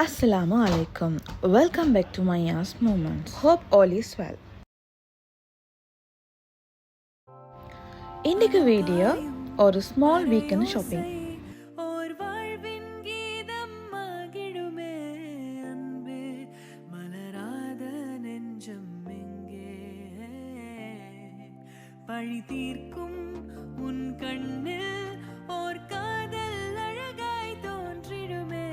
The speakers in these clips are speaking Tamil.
Assalamu alaikum. Welcome back to Maya's Moments. Hope all is well. இன்னைக்கு வீடியோ ஒரு ஸ்மால் வீக்கெண்ட் ஷாப்பிங். பழி தீர்க்கும் உன் கண்ணில் ஓர் காதல் அழகாய் தோன்றிடுமே.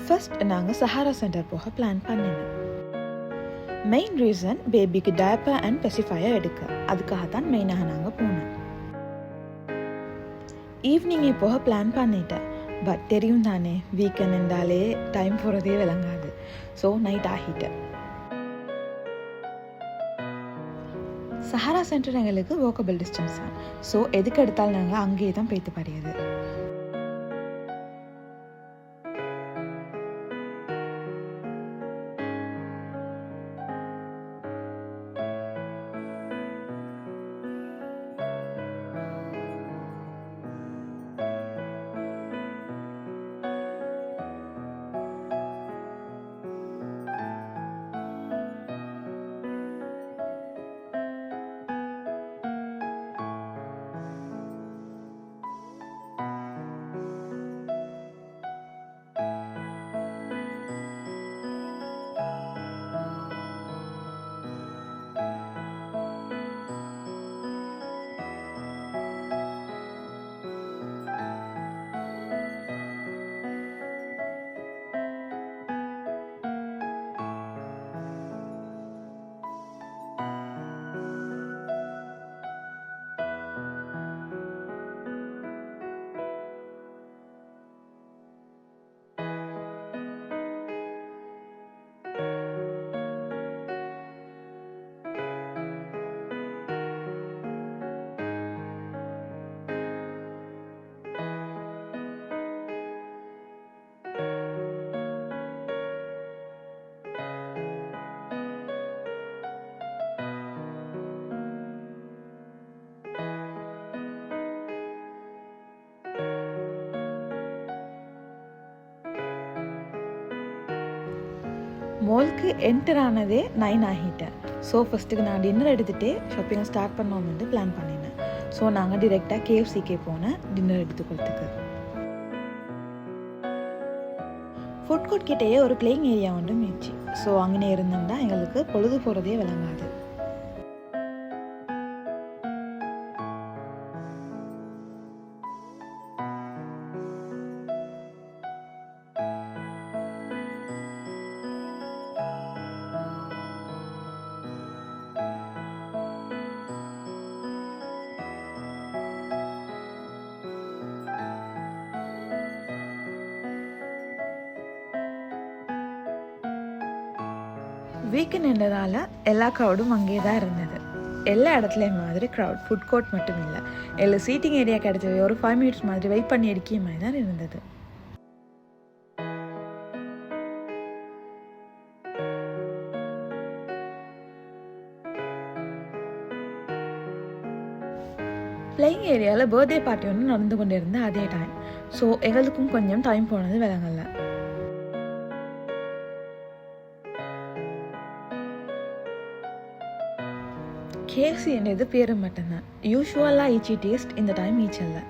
ஃபர்ஸ்ட் நாங்கள் சஹாரா சென்டர் போக பிளான் பண்ணினோம். மெயின் ரீசன் பேபிக்கு டயப்பர் அண்ட் பெசிஃபையர் எடுக்க, அதுக்காக தான் மெயினாக நாங்கள் போனோம். ஈவினிங்கே போக பிளான் பண்ணிட்டேன். பட் தெரியும் தானே, வீக்கெண்ட் இருந்தாலே டைம் போகிறதே விளங்காது. ஸோ நைட் ஆகிட்டேன். சஹாரா சென்டர் எங்களுக்கு வாக்கபிள் டிஸ்டன்ஸ் தான். ஸோ எதுக்கு எடுத்தாலும் நாங்கள் அங்கேயே தான் போய்த்து படியது. மாலுக்கு என்டர் ஆனதே 9 ஆகிட்டேன். ஸோ ஃபஸ்ட்டுக்கு நான் டின்னர் எடுத்துகிட்டே ஷாப்பிங்கை ஸ்டார்ட் பண்ணோம்னு பிளான் பண்ணினேன். ஸோ நாங்கள் டிரெக்டாக KFCக்கே போனேன் டின்னர் எடுத்துக்கிறதுக்கு. ஃபுட் கோர்ட் கிட்டேயே ஒரு பிளேயிங் ஏரியா ஒன்று மீச்சு. ஸோ அங்கே இருந்தோம்னா எங்களுக்கு பொழுது போகிறதே விளங்காது. வீக்கெண்ட் என்றதால் எல்லா க்ரௌடும் அங்கே தான் இருந்தது. எல்லா இடத்துலையும் மாதிரி க்ரௌட். ஃபுட் கோர்ட் மட்டும் இல்லை, எல்லா சீட்டிங் ஏரியா கிடைச்சது ஒரு 5 minutes மாதிரி வெயிட் பண்ணி அடிக்கிற மாதிரி தான் இருந்தது. பிளேயிங் ஏரியாவில் பர்த்டே பார்ட்டி ஒன்று நடந்து கொண்டு இருந்த அதே டைம். ஸோ எங்களுக்கும் கொஞ்சம் டைம் போனது விளங்கல. KFC என்றது பேரும் மட்டும்தான். யூஸ்வலாக ஈச்சி டேஸ்ட் இந்த டைம் ஈச்சல்ல.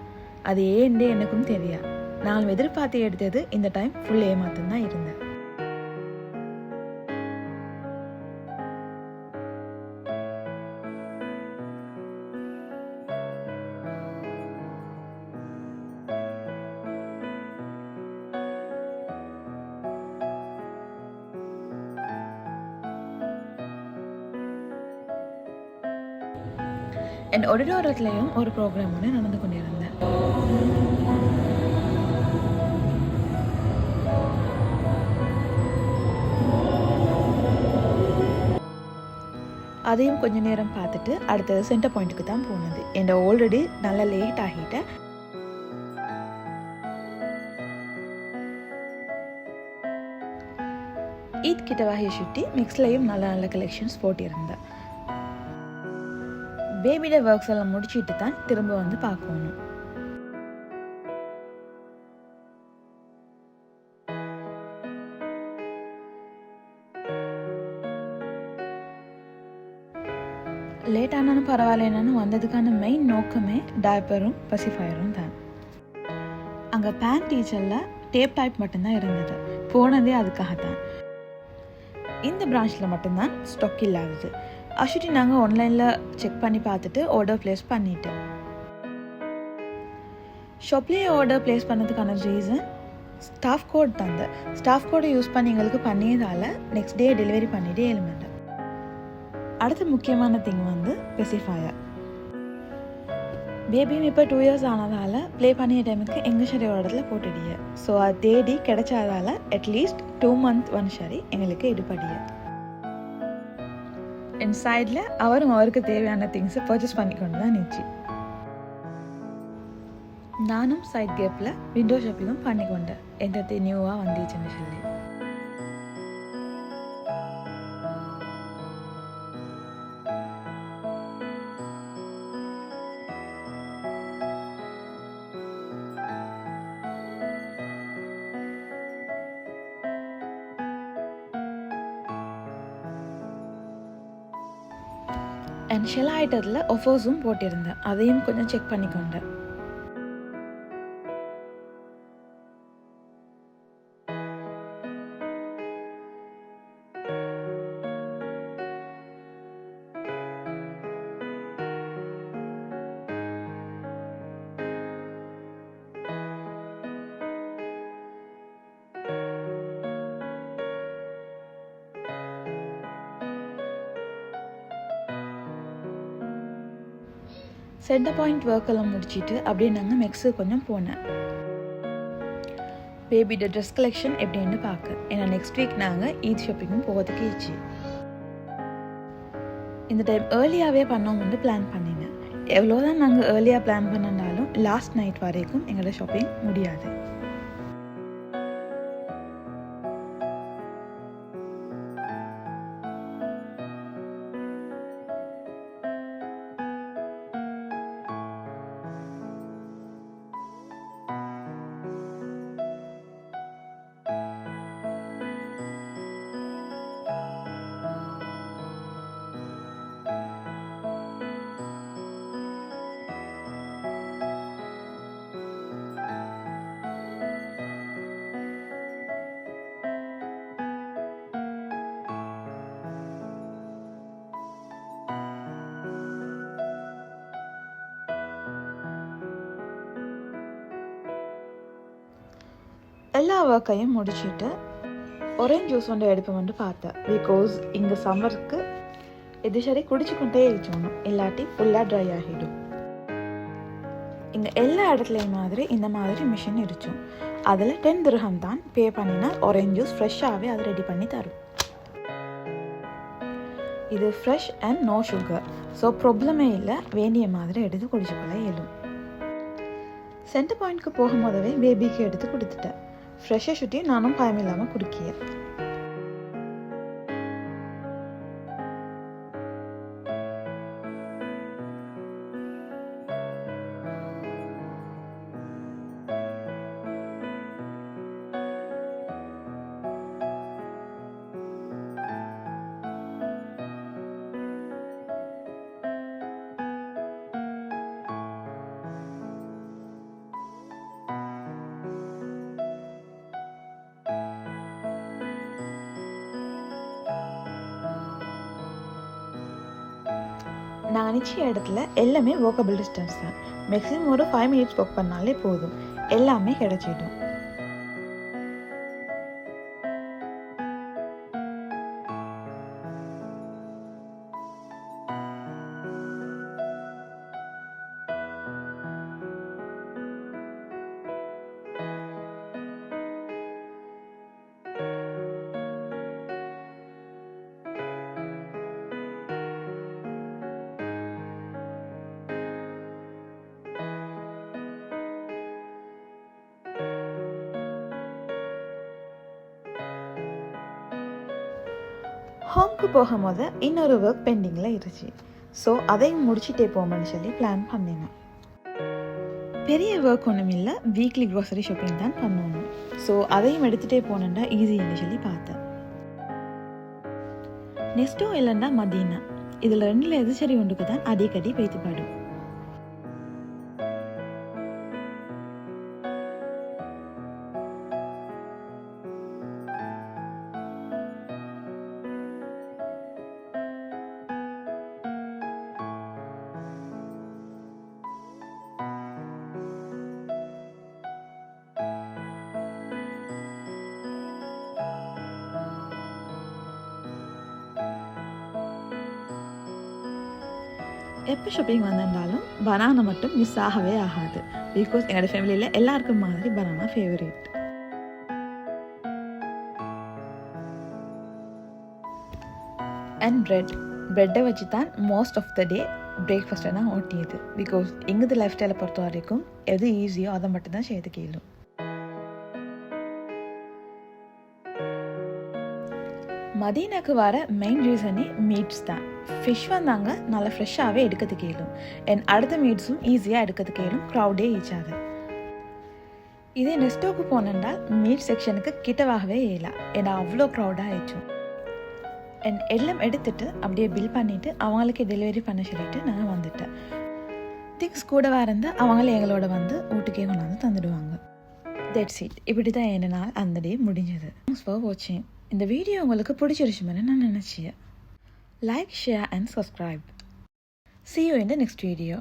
அது ஏன்டே எனக்கும் தெரியா. நான் எதிர்பார்த்து எடுத்தது இந்த டைம் ஃபுல் ஏமாத்தம் தான் இருந்தேன். என் ஒடிட்டோரியத்துலேயும் ஒரு ப்ரோக்ராம் ஒன்று நடந்து கொண்டிருந்தேன். அதையும் கொஞ்ச நேரம் பார்த்துட்டு அடுத்தது சென்டர் பாயிண்ட்டுக்கு தான் போனது. என் ஆல்ரெடி நல்லா லேட் ஆகிட்டேன். ஈத் கிட்ட வகையை சுற்றி மிக்ஸ்லையும் நல்ல நல்ல கலெக்ஷன்ஸ் போட்டிருந்தேன். பேபியோட ஒர்க்ஸ் எல்லாம் முடிச்சுட்டு தான் திரும்ப வந்து பார்க்கணும். லேட் ஆனாலும் பரவாயில்லன்னு வந்ததுக்கான மெயின் நோக்கமே டைப்பரும் பசிஃபயரும் தான். அங்கே பேண்ட் டீச்சரில் டேப் டைப் மட்டும்தான் இருந்தது. போனதே அதுக்காகத்தான். இந்த பிரான்ச்சில் மட்டும்தான் ஸ்டாக் இல்லாதது. அஷுட்டி நாங்கள் ஆன்லைனில் செக் பண்ணி பார்த்துட்டு ஆர்டர் ப்ளேஸ் பண்ணிட்டேன். ஷாப்லேயே ஆர்டர் ப்ளேஸ் பண்ணதுக்கான ரீசன் ஸ்டாஃப் கோட் தந்த ஸ்டாஃப் கோடை யூஸ் பண்ணி எங்களுக்கு பண்ணியதால் நெக்ஸ்ட் டே டெலிவரி பண்ணிட்டே எழுமேன். அடுத்த முக்கியமான திங் வந்து பெசிஃபயர். பேபியும் இப்போ 2 years ஆனதால் ப்ளே பண்ணிய டைமுக்கு எங்கள் சரி ஒரு இடத்துல போட்டுடிய. ஸோ அது தேடி கிடைச்சாதால் அட்லீஸ்ட் 2 month ஒன் சரி எங்களுக்கு இடுபடிய. என் சைடில் அவருக்கு தேவையான திங்ஸை பர்ச்சேஸ் பண்ணி கொண்டு தான் நிச்சு. நானும் சைட் கேப்பில் விண்டோ ஷாப்பிங்கும் பண்ணிக்கொண்டேன். எந்த நியூவாக வந்துச்சுன்னு சொல்லி. அண்ட் ஷெல் ஐட்டத்தில் ஆஃபர்ஸும் போட்டிருந்தேன். அதையும் கொஞ்சம் செக் பண்ணிக்கொண்டேன். சென்டர் பாயிண்ட் ஒர்க்கெல்லாம் முடிச்சுட்டு அப்படியே நாங்கள் மெக்ஸு கொஞ்சம் போனேன். பேபியோட ட்ரெஸ் கலெக்ஷன் எப்படின்னு பார்க்க. ஏன்னா நெக்ஸ்ட் வீக் நாங்கள் ஈத் ஷாப்பிங்கும் போகிறதுக்கு ஈச்சு. இந்த டைம் ஏர்லியாகவே பண்ணோம்னு பிளான் பண்ணினேன். எவ்வளோதான் நாங்கள் ஏர்லியாக பிளான் பண்ணினாலும் லாஸ்ட் நைட் வரைக்கும் எங்களோட ஷாப்பிங் முடியாது. எல்லா ஒர்க்கையும் முடிச்சுட்டு ஒரேஞ்ச் ஜூஸ் ஒன்று எடுப்போம்னு பார்த்தேன். பிகாஸ் இங்கே சம்மருக்கு இது சரி குடிச்சுக்கொண்டே இருக்கணும், இல்லாட்டி ஃபுல்லாக ட்ரை ஆகிடும். இங்கே எல்லா இடத்துலையும் மாதிரி இந்த மாதிரி மிஷின் இருக்கும். அதில் 10 dirham தான் பே பண்ணினா ஒரேஞ்ச் ஜூஸ் ஃப்ரெஷ்ஷாகவே அதை ரெடி பண்ணி தரும். இது fresh and no sugar. So ப்ராப்ளமே இல்லை, வேண்டிய மாதிரி எடுத்து குடிச்சுக்கொள்ள இயலும். சென்டர் பாயிண்ட்க்கு போகும்போதவே பேபிக்கு எடுத்து கொடுத்துட்டேன். ஃப்ரெஷ்ஷை சுட்டி நானும் பயமில்லாமல் குடிக்கிய. நான் நினச்ச இடத்துல எல்லாமே வாக்கபிள் டிஸ்டன்ஸ் தான். மேக்ஸிமம் ஒரு 5 minutes வாக் பண்ணாலே போதும், எல்லாமே கிடைச்சிடும். ஹோம்க்கு போகும்போது இன்னொரு ஒர்க் பெண்டிங்கில் இருந்துச்சு. ஸோ அதையும் முடிச்சுட்டே போகணும்னு சொல்லி பிளான் பண்ணினேன். பெரிய ஒர்க் ஒன்றும் இல்லை, வீக்லி க்ரோசரி ஷாப்பிங் தான் பண்ணணும். ஸோ அதையும் எடுத்துகிட்டே போனேன்டா ஈஸின்னு சொல்லி பார்த்தேன். நெக்ஸ்ட்டும் இல்லைன்னா மதீனா. இதில் ரெண்டில் எது சரி ஒன்றுக்கு தான் அடிக்கடி பேத்து பாடும். எப்போ ஷாப்பிங் வந்திருந்தாலும் பனானா மட்டும் மிஸ் ஆகவே ஆகாது. பிகாஸ் என்னோடய ஃபேமிலியில் எல்லாருக்கும் மாதிரி பனானா ஃபேவரேட். அண்ட் ப்ரெட்டை வச்சு தான் மோஸ்ட் ஆஃப் த டே பிரேக்ஃபாஸ்ட்டை நான் ஓட்டியது. பிகாஸ் எங்கது லைஃப் ஸ்டைலை பொறுத்த வரைக்கும் எது ஈஸியோ அதை மட்டும் தான் செய்து கேளும். மதீனாக்கு வர மெயின் ரீசனே மீட்ஸ் தான். ஃபிஷ் வந்தாங்க நல்லா ஃப்ரெஷ்ஷாகவே எடுக்கிறதுக்கு இயலும். அண்ட் அடுத்த மீட்ஸும் ஈஸியாக எடுக்கிறதுக்கு இயலும், க்ரௌடே ஈச்சாது. இதே நெஸ்டோக்கு போனேன்டால் மீட் செக்ஷனுக்கு கிட்டவாகவே இயலாம், ஏன்னா அவ்வளோ க்ரௌடாக ஆயிடுச்சோம். அண்ட் எல்லாம் எடுத்துட்டு அப்படியே பில் பண்ணிவிட்டு அவங்களுக்கு டெலிவரி பண்ண சொல்லிட்டு நான் வந்துட்டேன். திங்ஸ் கூட இருந்தால் அவங்களே எங்களோட வந்து வீட்டுக்கே கொண்டாந்து தந்துடுவாங்க. That's it. இப்படி தான் என்ன நாள் அந்த டே முடிஞ்சது. தேங்க்ஸ் ஃபார் வாட்சிங். இந்த வீடியோ உங்களுக்கு பிடிச்சிருச்சுன்னு நான் நினச்சேன். Like, share and subscribe. See you in the next video.